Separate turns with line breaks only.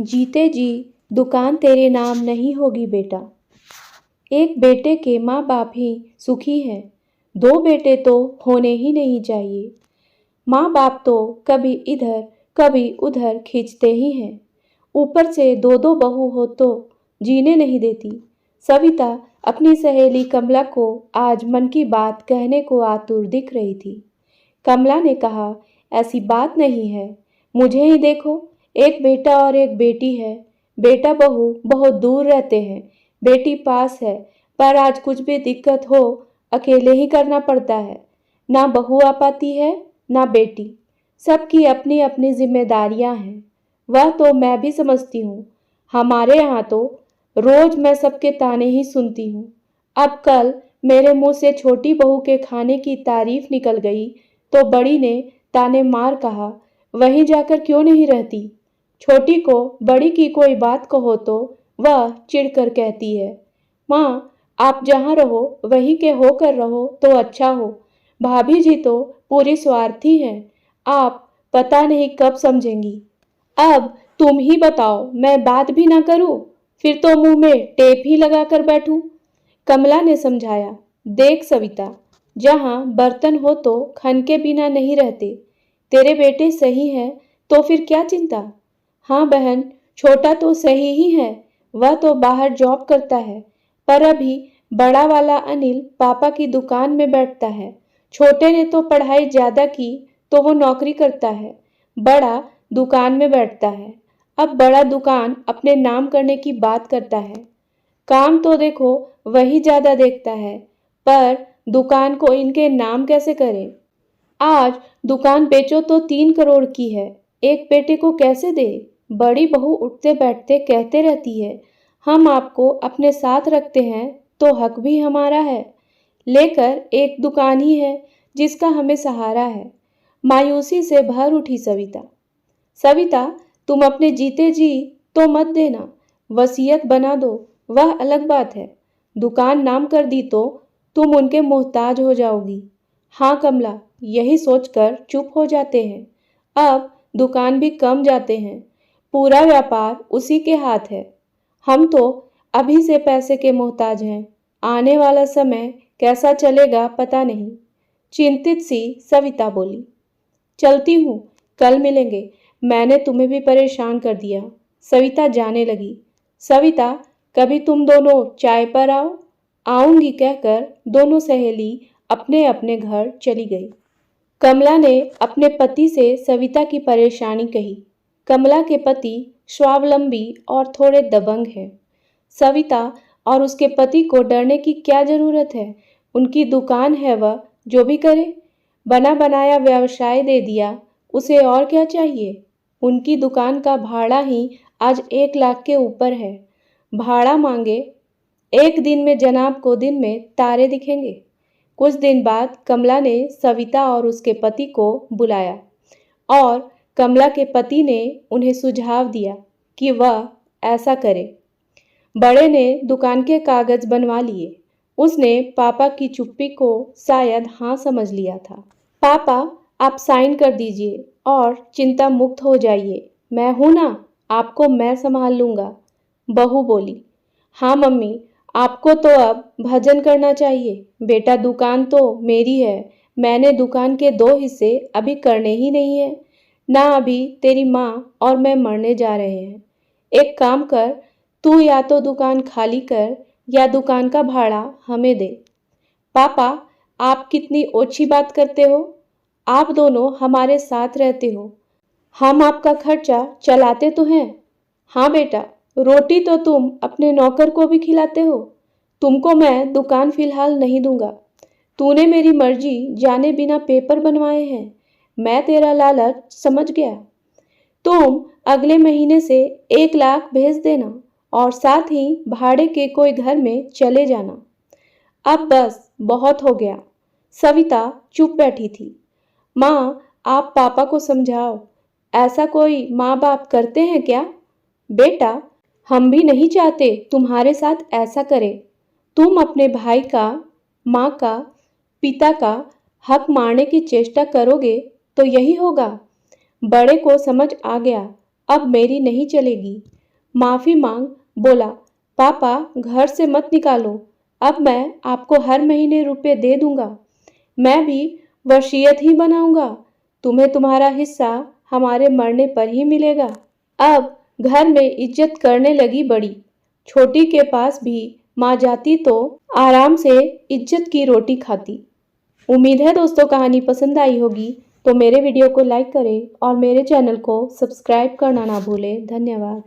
जीते जी दुकान तेरे नाम नहीं होगी बेटा। एक बेटे के माँ बाप ही सुखी हैं, दो बेटे तो होने ही नहीं चाहिए। माँ बाप तो कभी इधर कभी उधर खींचते ही हैं, ऊपर से दो दो बहू हो तो जीने नहीं देती। सविता अपनी सहेली कमला को आज मन की बात कहने को आतुर दिख रही थी। कमला ने कहा, ऐसी बात नहीं है, मुझे ही देखो, एक बेटा और एक बेटी है। बेटा बहू बहुत दूर रहते हैं, बेटी पास है, पर आज कुछ भी दिक्कत हो अकेले ही करना पड़ता है। ना बहू आ पाती है ना बेटी, सबकी अपनी अपनी जिम्मेदारियां हैं। वह तो मैं भी समझती हूँ, हमारे यहाँ तो रोज मैं सबके ताने ही सुनती हूँ। अब कल मेरे मुंह से छोटी बहू के खाने की तारीफ निकल गई तो बड़ी ने ताने मार कहा, वहीं जाकर क्यों नहीं रहती। छोटी को बड़ी की कोई बात कहो तो वह चिढ़कर कहती है, माँ आप जहाँ रहो वहीं के होकर रहो तो अच्छा हो। भाभी जी तो पूरी स्वार्थी हैं, आप पता नहीं कब समझेंगी। अब तुम ही बताओ, मैं बात भी ना करूं, फिर तो मुंह में टेप ही लगाकर बैठूं। कमला ने समझाया, देख सविता, जहाँ बर्तन हो तो खन के बिना नहीं रहते। तेरे बेटे सही है तो फिर क्या चिंता। हाँ बहन, छोटा तो सही ही है, वह तो बाहर जॉब करता है, पर अभी बड़ा वाला अनिल पापा की दुकान में बैठता है। छोटे ने तो पढ़ाई ज्यादा की तो वो नौकरी करता है, बड़ा दुकान में बैठता है। अब बड़ा दुकान अपने नाम करने की बात करता है। काम तो देखो वही ज्यादा देखता है, पर दुकान को इनके नाम कैसे करें। आज दुकान बेचो तो 3 करोड़ की है, एक बेटे को कैसे दे। बड़ी बहू उठते बैठते कहते रहती है, हम आपको अपने साथ रखते हैं तो हक भी हमारा है, लेकर एक दुकान ही है जिसका हमें सहारा है। मायूसी से भर उठी सविता। सविता, तुम अपने जीते जी तो मत देना, वसीयत बना दो, वह अलग बात है। दुकान नाम कर दी तो तुम उनके मोहताज हो जाओगी। हाँ कमला, यही सोचकर चुप हो जाते हैं। अब दुकान भी कम जाते हैं, पूरा व्यापार उसी के हाथ है। हम तो अभी से पैसे के मोहताज हैं, आने वाला समय कैसा चलेगा पता नहीं। चिंतित सी सविता बोली, चलती हूँ, कल मिलेंगे, मैंने तुम्हें भी परेशान कर दिया। सविता जाने लगी। सविता, कभी तुम दोनों चाय पर आओ। आऊंगी कहकर दोनों सहेली अपने अपने घर चली गई। कमला ने अपने पति से सविता की परेशानी कही। कमला के पति स्वावलंबी और थोड़े दबंग हैं। सविता और उसके पति को डरने की क्या जरूरत है, उनकी दुकान है, वह जो भी करे। बना बनाया व्यवसाय दे दिया, उसे और क्या चाहिए। उनकी दुकान का भाड़ा ही आज 1 लाख के ऊपर है। भाड़ा मांगे, एक दिन में जनाब को दिन में तारे दिखेंगे। कुछ दिन बाद कमला ने सविता और उसके पति को बुलाया और कमला के पति ने उन्हें सुझाव दिया कि वह ऐसा करे। बड़े ने दुकान के कागज बनवा लिए। उसने पापा की चुप्पी को शायद हाँ समझ लिया था। पापा, आप साइन कर दीजिए और चिंता मुक्त हो जाइए, मैं हूं ना, आपको मैं संभाल लूंगा। बहू बोली, हाँ मम्मी, आपको तो अब भजन करना चाहिए। बेटा, दुकान तो मेरी है, मैंने दुकान के 2 हिस्से अभी करने ही नहीं है ना। अभी तेरी माँ और मैं मरने जा रहे हैं। एक काम कर, तू या तो दुकान खाली कर या दुकान का भाड़ा हमें दे। पापा, आप कितनी ओछी बात करते हो, आप दोनों हमारे साथ रहते हो, हम आपका खर्चा चलाते तो हैं। हाँ बेटा, रोटी तो तुम अपने नौकर को भी खिलाते हो, तुमको मैं दुकान फिलहाल नहीं दूंगा। तूने मेरी मर्जी जाने बिना पेपर बनवाए हैं, मैं तेरा लालच समझ गया। तुम अगले महीने से 1 लाख भेज देना और साथ ही भाड़े के कोई घर में चले जाना। अब बस बहुत हो गया। सविता चुप बैठी थी। माँ, आप पापा को समझाओ, ऐसा कोई माँ बाप करते हैं क्या। बेटा, हम भी नहीं चाहते तुम्हारे साथ ऐसा करें। तुम अपने भाई का, माँ का, पिता का हक मारने की चेष्टा करोगे तो यही होगा। बड़े को समझ आ गया, अब मेरी नहीं चलेगी। माफ़ी मांग बोला, पापा घर से मत निकालो, अब मैं आपको हर महीने रुपए दे दूंगा। मैं भी वसीयत ही बनाऊंगा, तुम्हें तुम्हारा हिस्सा हमारे मरने पर ही मिलेगा। अब घर में इज्जत करने लगी बड़ी। छोटी के पास भी माँ जाती तो आराम से इज्जत की रोटी खाती। उम्मीद है दोस्तों कहानी पसंद आई होगी, तो मेरे वीडियो को लाइक करें और मेरे चैनल को सब्सक्राइब करना ना भूलें। धन्यवाद।